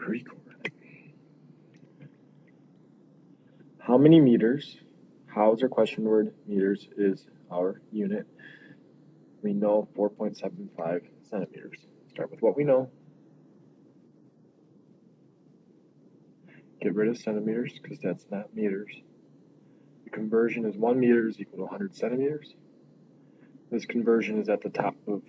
Record. How many meters? How is our question word? Meters is our unit. We know 4.75 centimeters. Start with what we know. Get rid of centimeters because that's not meters. The conversion is 1 meter is equal to 100 centimeters. This conversion is at the top of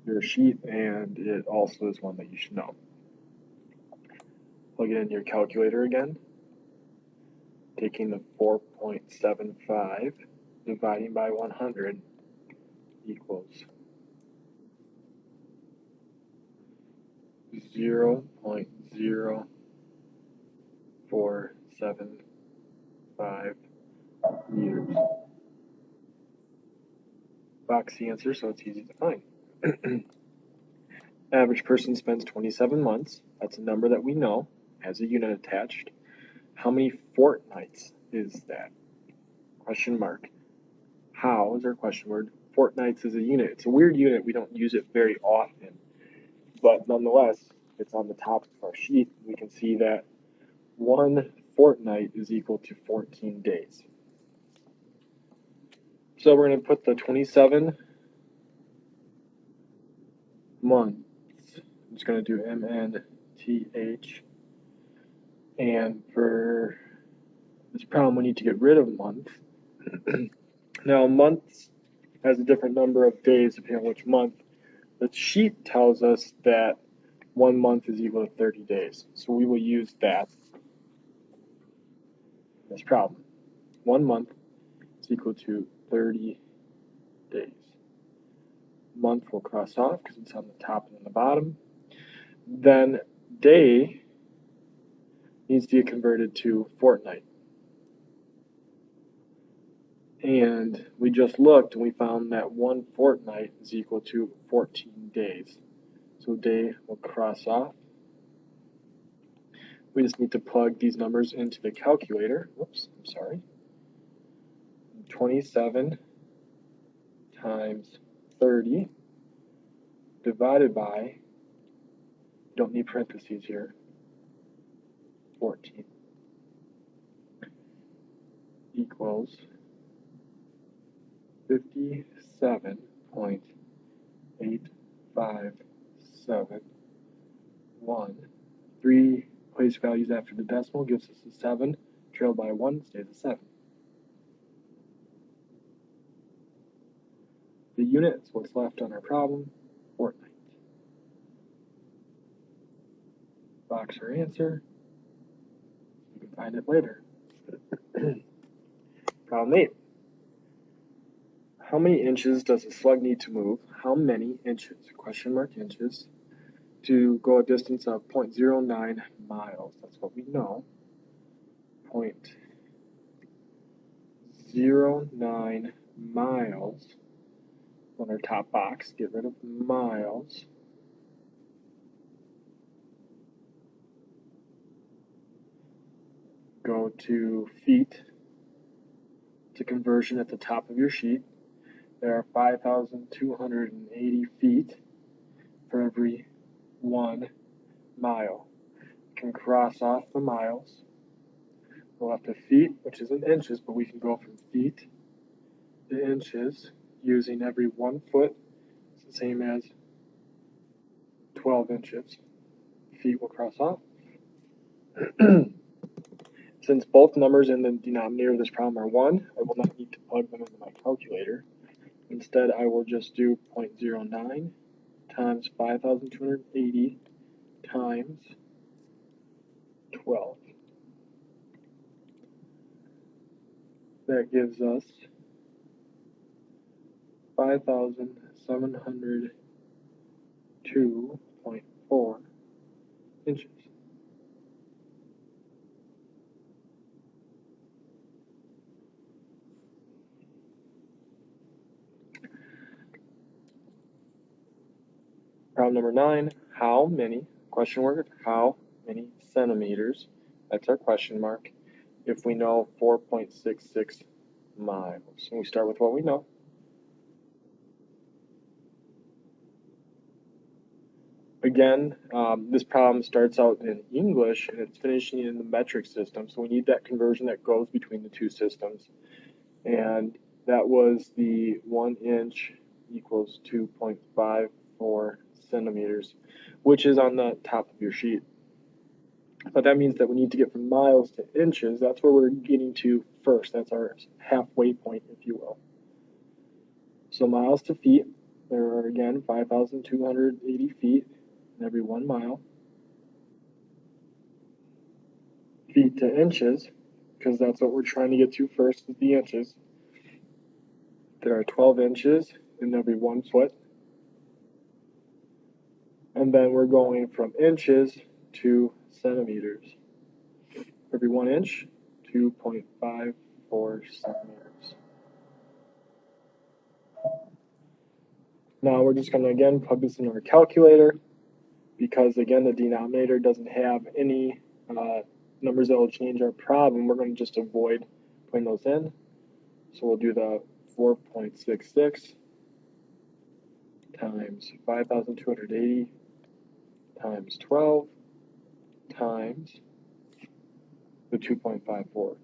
your sheet, and it also is one that you should know. Plug it in your calculator again. Taking the 4.75, dividing by 100 equals 0.0475 meters. Box the answer so it's easy to find. Average person spends 27 months. That's a number that we know has a unit attached. How many fortnights is that? Question mark. How is our question word? Fortnights is a unit. It's a weird unit. We don't use it very often. But nonetheless, it's on the top of our sheet. We can see that 1 fortnight is equal to 14 days. So we're going to put the 27 months. I'm just going to do MNTH. And for this problem, we need to get rid of month. Now, months has a different number of days depending on which month. The sheet tells us that 1 month is equal to 30 days. So we will use that in this problem. 1 month is equal to 30 days. Month will cross off because it's on the top and on the bottom. Then day needs to get converted to fortnight. And we just looked and we found that 1 fortnight is equal to 14 days. So day will cross off. We just need to plug these numbers into the calculator. Whoops, I'm sorry. 27 times 30 divided by, you don't need parentheses here, 14 equals 57.8571. 3 place values after the decimal gives us a 7, trailed by 1 stays a 7. The unit is what's left on our problem, fortnight. Box our answer. You can find it later. Problem 8. How many inches does a slug need to move? How many inches, question mark inches, to go a distance of 0.09 miles? That's what we know. 0.09 miles on our top box. Get rid of miles. Go to feet. It's a conversion at the top of your sheet. There are 5,280 feet for every 1 mile. You can cross off the miles. We'll have to feet, which is in inches, but we can go from feet to inches using every 1 foot. It's the same as 12 inches. Feet will cross off. Since both numbers in the denominator of this problem are 1, I will not need to plug them into my calculator. Instead, I will just do 0.09 times 5,280 times 12. That gives us 5,702.4 inches. Problem number 9, how many, question word, how many centimeters, that's our question mark, if we know 4.66 miles. And we start with what we know. Again, this problem starts out in English and it's finishing in the metric system, so we need that conversion that goes between the two systems. And that was the 1 inch equals 2.54 centimeters, which is on the top of your sheet. But that means that we need to get from miles to inches. That's where we're getting to first. That's our halfway point, if you will. So miles to feet, there are again 5,280 feet in every 1 mile. Feet to inches, because that's what we're trying to get to first, is the inches. There are 12 inches in every 1 foot. And then we're going from inches to centimeters. Every 1 inch, 2.54 centimeters. Now we're just going to again plug this into our calculator, because again the denominator doesn't have any numbers that will change our problem. We're going to just avoid putting those in. So we'll do the 4.66 times 5,280 times 12 times the 2.54.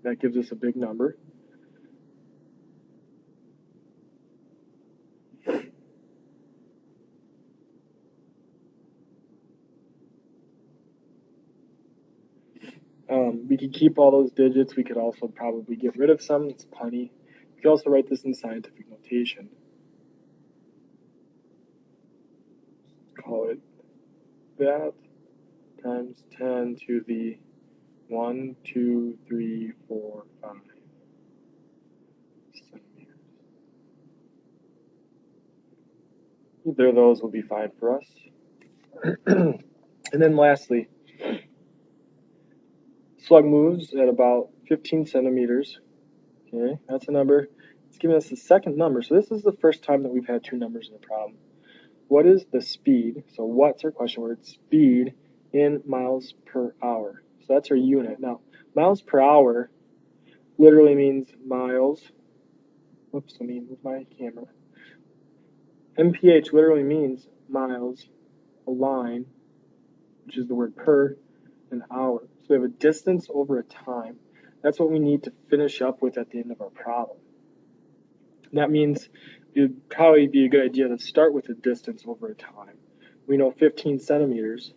That gives us a big number. We could keep all those digits. We could also probably get rid of some. It's plenty. We could also write this in scientific notation. Call it that times 10 to the 1, 2, 3, 4, 5 centimeters. Either of those will be fine for us. And then lastly, slug moves at about 15 centimeters. Okay, that's a number. It's giving us the second number. So this is the first time that we've had two numbers in the problem. What is the speed? So what's our question word? Speed in miles per hour. So that's our unit. Now, miles per hour literally means miles. Whoops, let me move my camera. MPH literally means miles, a line, which is the word per, an hour. So we have a distance over a time. That's what we need to finish up with at the end of our problem. And that means it would probably be a good idea to start with a distance over a time. We know 15 centimeters,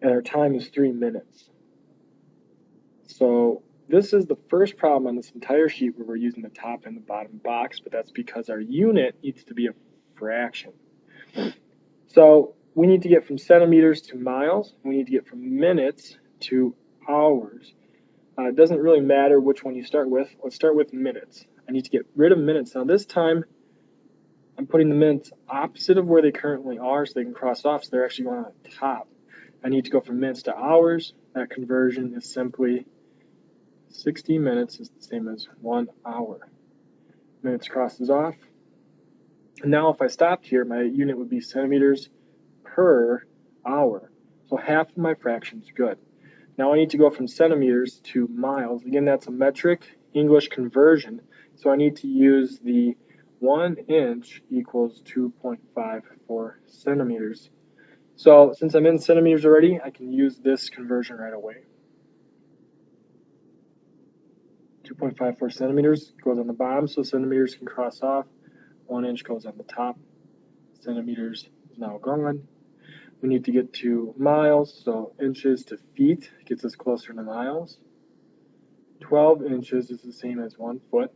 and our time is 3 minutes. So this is the first problem on this entire sheet where we're using the top and the bottom box, but that's because our unit needs to be a fraction. So we need to get from centimeters to miles. We need to get from minutes to hours. It doesn't really matter which one you start with. Let's start with minutes. I need to get rid of minutes. Now this time, I'm putting the minutes opposite of where they currently are so they can cross off, so they're actually going on the top. I need to go from minutes to hours. That conversion is simply 60 minutes is the same as 1 hour. Minutes crosses off. And now if I stopped here, my unit would be centimeters per hour. So half of my fraction's good. Now I need to go from centimeters to miles. Again, that's a metric English conversion. So I need to use the 1 inch equals 2.54 centimeters. So since I'm in centimeters already, I can use this conversion right away. 2.54 centimeters goes on the bottom, so centimeters can cross off. 1 inch goes on the top. Centimeters is now gone. We need to get to miles, so inches to feet gets us closer to miles. 12 inches is the same as 1 foot.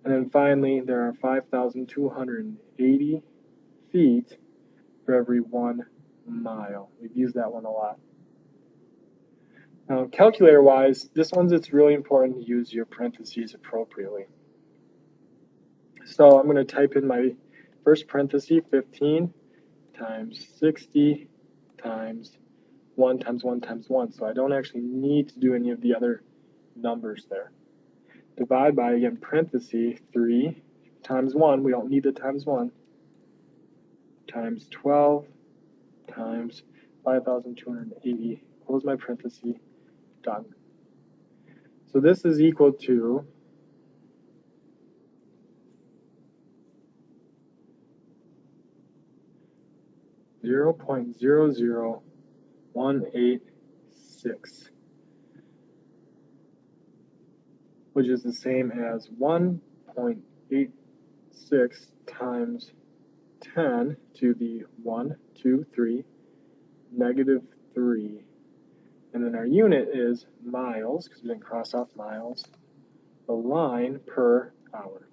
And then finally, there are 5,280 feet for every 1 mile. We've used that one a lot. Now, calculator-wise, this one's it's really important to use your parentheses appropriately. So I'm going to type in my first parenthesis, 15 times 60 times 1 times 1 times 1. So I don't actually need to do any of the other numbers there. Divide by, again, parenthesis, 3 times 1. We don't need the times 1. Times 12 times 5,280. Close my parenthesis. Done. So this is equal to 0.00186, which is the same as 1.86 times 10 to the 1, 2, 3, negative 3. And then our unit is miles, because we didn't cross off miles, the line per hour.